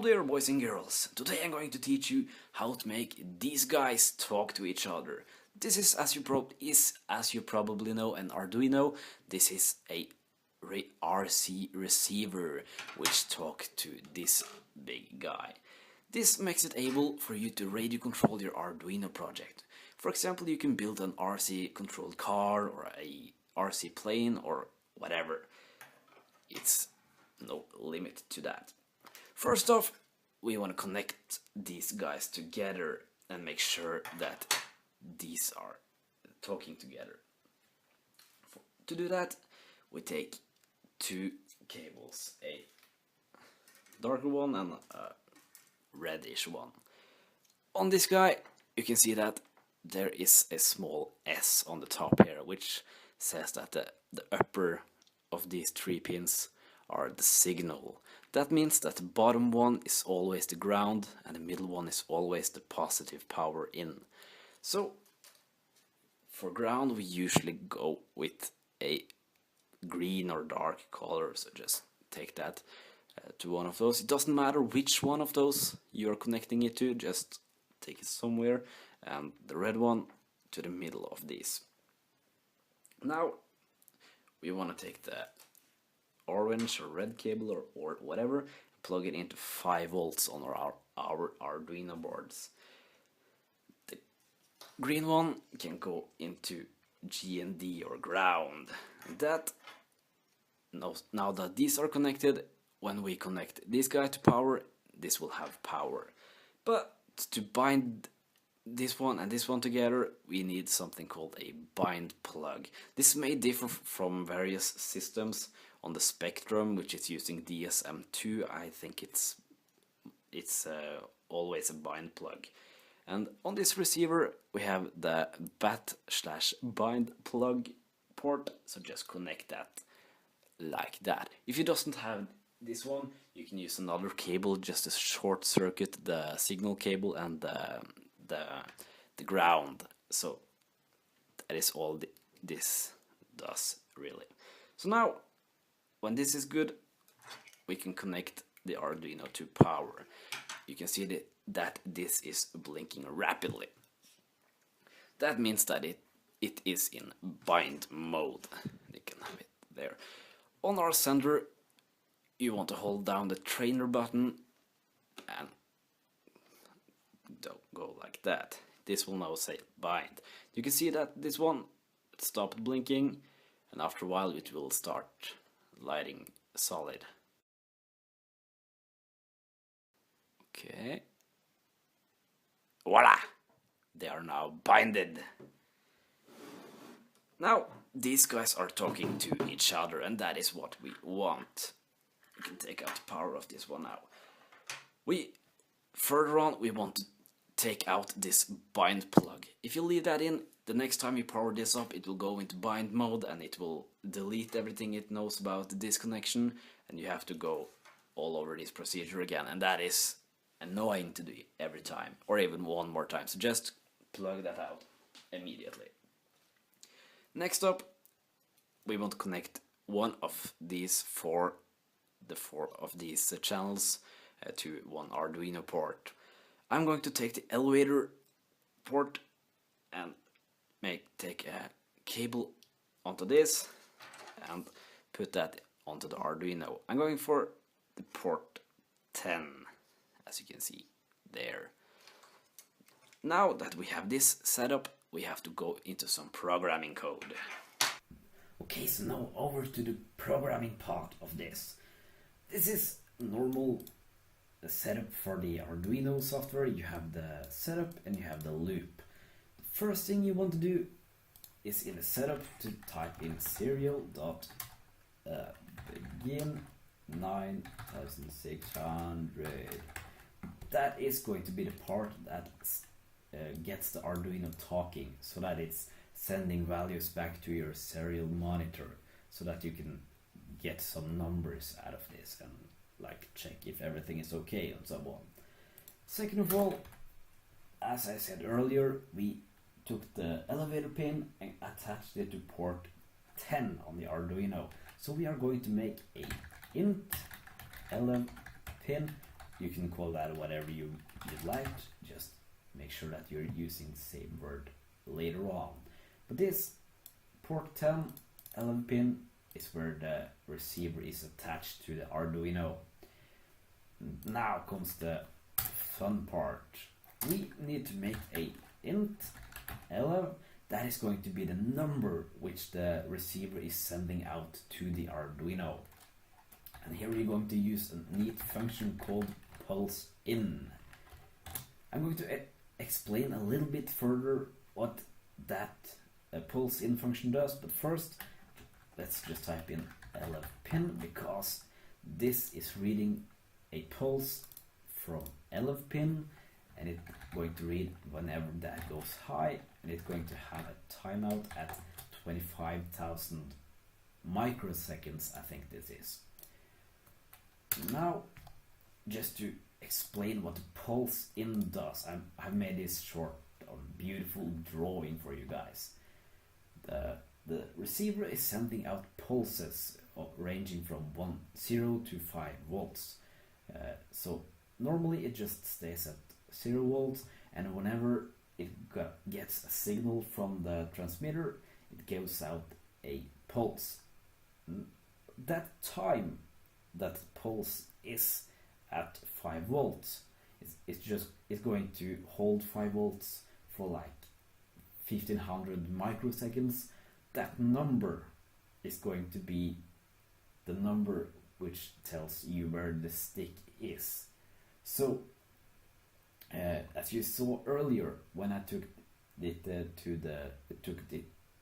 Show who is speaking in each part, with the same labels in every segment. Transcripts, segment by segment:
Speaker 1: Hello there, boys and girls. Today I'm going to teach you how to make these guys talk to each other. This is, as you probably know, an Arduino. This is a RC receiver which talks to this big guy. This makes it able for you to radio control your Arduino project. For example, you can build an RC controlled car or a RC plane or whatever. It's no limit to that. First off, we want to connect these guys together and make sure that these are talking together. To do that, we take two cables, a darker one and a reddish one. On this guy, you can see that there is a small S on the top here, which says that the upper of these three pins are the signal. That means that the bottom one is always the ground and the middle one is always the positive power in. So for ground we usually go with a green or dark color, so just take that to one of those. It doesn't matter which one of those you're connecting it to, just take it somewhere, and the red one to the middle of these. Now we want to take the orange or red cable or whatever, plug it into 5 volts on our Arduino boards. The green one can go into GND or ground. Now that these are connected, when we connect this guy to power, this will have power. But to bind this one and this one together, we need something called a bind plug. This may differ from various systems. On the Spectrum, which is using DSM2, I think it's always a bind plug. And on this receiver we have the BAT/bind plug port, so just connect that like that. If you doesn't have this one, you can use another cable just to short circuit the signal cable and the ground. So that is all this does really. So now, when this is good, we can connect the Arduino to power. You can see that this is blinking rapidly. That means that it is in bind mode. You can have it there. On our sender, you want to hold down the trainer button and go like that. This will now say bind. You can see that this one stopped blinking, and after a while it will start lighting solid. Okay. Voila! They are now binded. Now these guys are talking to each other, and that is what we want. We can take out the power of this one now. Further on we want to take out this bind plug. If you leave that in, the next time you power this up, it will go into bind mode and it will delete everything it knows about the disconnection, and you have to go all over this procedure again, and that is annoying to do every time, or even one more time. So just plug that out immediately. Next up, we want to connect one of these four of these channels to one Arduino port. I'm going to take the elevator port and take a cable onto this and put that onto the Arduino. I'm going for the port 10, as you can see there. Now that we have this set up, we have to go into some programming code. Okay, so now over to the programming part of this. This is normal setup for the Arduino software. You have the setup and you have the loop. First thing you want to do is in the setup to type in serial.begin 9600. That is going to be the part that gets the Arduino talking, so that it's sending values back to your serial monitor, so that you can get some numbers out of this and like check if everything is okay and so on. Second of all, as I said earlier, we took the elevator pin and attached it to port 10 on the Arduino. So we are going to make a int ele pin you can call that whatever you'd like, just make sure that you're using the same word later on. But this port 10 11 pin is where the receiver is attached to the Arduino. Now comes the fun part. We need to make a int 11 that is going to be the number which the receiver is sending out to the Arduino. And here we're going to use a neat function called pulse in. I'm going to explain a little bit further what that pulse in function does, but first let's just type in 11 pin, because this is reading a pulse from 11 pin, and it's going to read whenever that goes high, and it's going to have a timeout at 25,000 microseconds, I think this is. Now, just to explain what the pulse in does, I've made this short, beautiful drawing for you guys. The receiver is sending out pulses ranging from 0 to 5 volts. So normally it just stays at 0 volts, and whenever it gets a signal from the transmitter, it gives out a pulse. That time that pulse is at 5 volts, it's going to hold 5 volts for like 1500 microseconds. That number is going to be the number which tells you where the stick is. So as you saw earlier, when I took it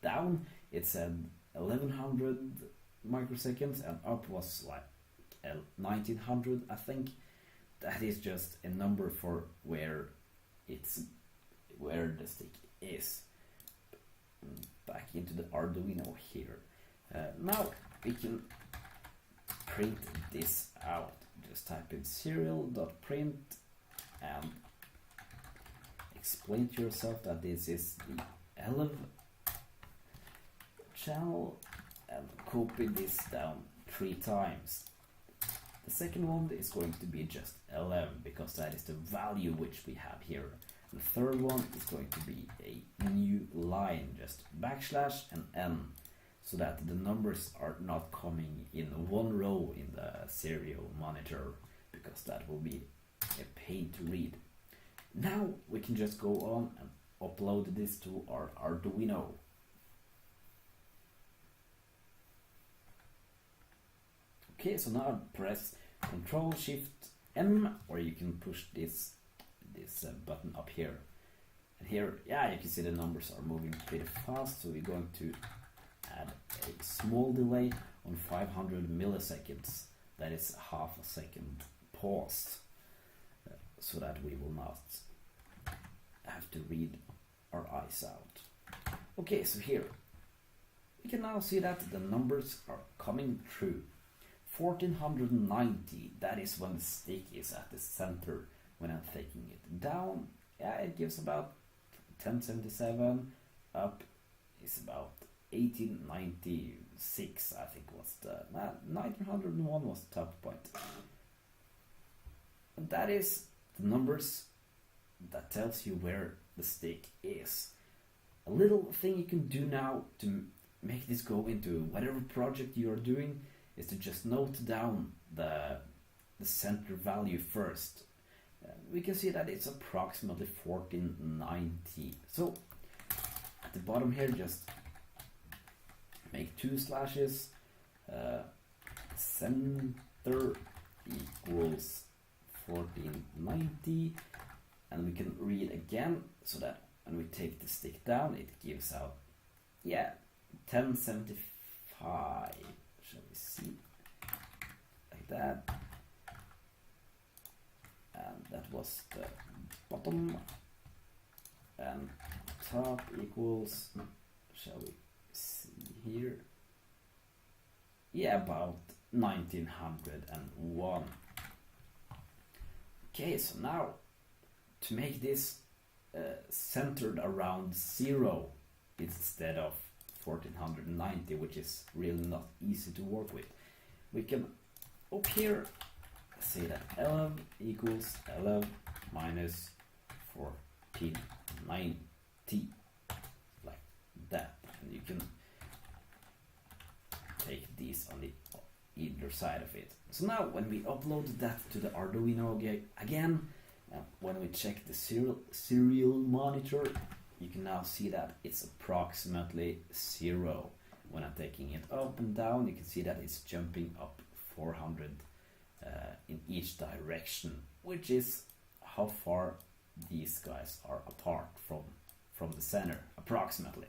Speaker 1: down, it said 1100 microseconds, and up was like 1900, I think. That is just a number for where the stick is. Back into the Arduino here. Now we can print this out. Just type in serial.print and explain to yourself that this is the 11 channel, and copy this down 3 times. The second one is going to be just 11, because that is the value which we have here. The third one is going to be a new line, just backslash and n, so that the numbers are not coming in one row in the serial monitor, because that will be a pain to read. Now we can just go on and upload this to our Arduino. Okay, so now press Ctrl Shift M, or you can push this button up here. And here, yeah, you can see the numbers are moving pretty fast, so we're going to add a small delay on 500 milliseconds. That is half a second pause, so that we will not have to read our eyes out. Okay, so here we can now see that the numbers are coming through. 1490, that is when the stick is at the center. When I'm taking it down, yeah, it gives about 1077. Up is about 1896, I think was the 1901 was the top point. And that is the numbers that tells you where the stick is. A little thing you can do now to make this go into whatever project you are doing is to just note down the center value first. We can see that it's approximately 1490. So at the bottom here, just make 2 slashes. Center equals 1490, and we can read again, so that when we take the stick down, it gives out 1075. Shall we see? Like that. And that was the bottom, and top equals, shall we see here, about 1901. Okay, so now to make this centered around 0 instead of 1490, which is really not easy to work with, we can up here say that 11 equals 11 minus 1490, like that. And you can take these on the either side of it. So now when we upload that to the Arduino again, when we check the serial monitor, you can now see that it's approximately 0. When I'm taking it up and down, you can see that it's jumping up 400 in each direction, which is how far these guys are apart from the center, approximately.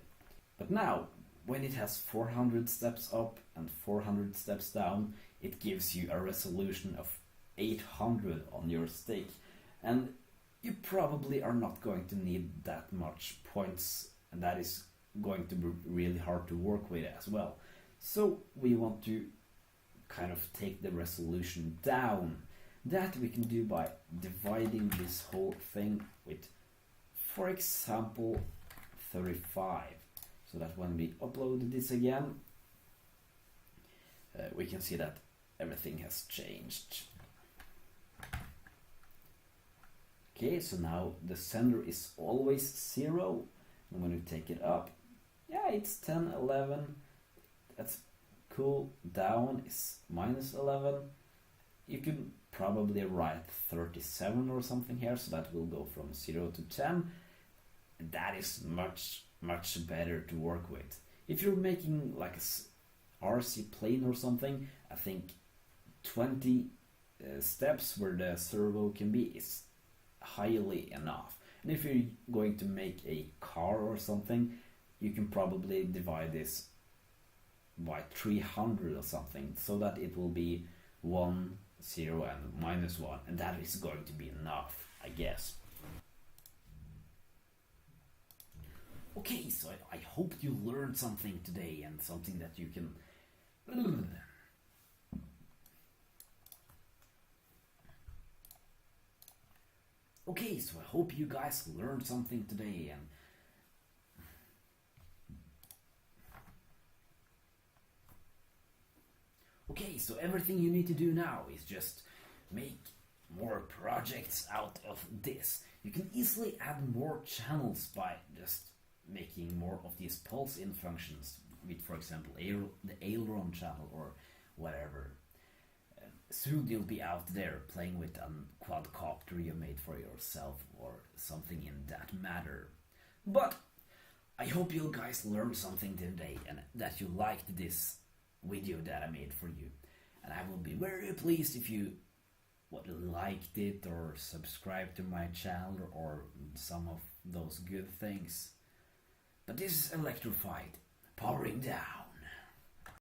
Speaker 1: But now, when it has 400 steps up and 400 steps down, it gives you a resolution of 800 on your stick. And you probably are not going to need that much points, and that is going to be really hard to work with as well. So we want to kind of take the resolution down. That we can do by dividing this whole thing with, for example, 35. So that when we upload this again, we can see that everything has changed. Okay, so now the center is always 0. And when we take it up, yeah, it's 10, 11. That's cool. Down is minus 11. You can probably write 37 or something here, so that will go from 0 to 10. That is much better to work with. If you're making like a RC plane or something, I think 20 steps where the servo can be is highly enough. And if you're going to make a car or something, you can probably divide this by 300 or something, so that it will be 1, 0 and minus 1, and that is going to be enough, I guess. Okay, so I hope you learned something today, and something that you can... Okay, so I hope you guys learned something today, and okay, so everything you need to do now is just make more projects out of this. You can easily add more channels by just making more of these pulse-in functions with, for example, the aileron channel or whatever. Soon you'll be out there playing with a quadcopter you made for yourself or something in that matter. But I hope you guys learned something today and that you liked this video that I made for you. And I will be very pleased if you liked it or subscribed to my channel or some of those good things. But this is Electrified, powering down.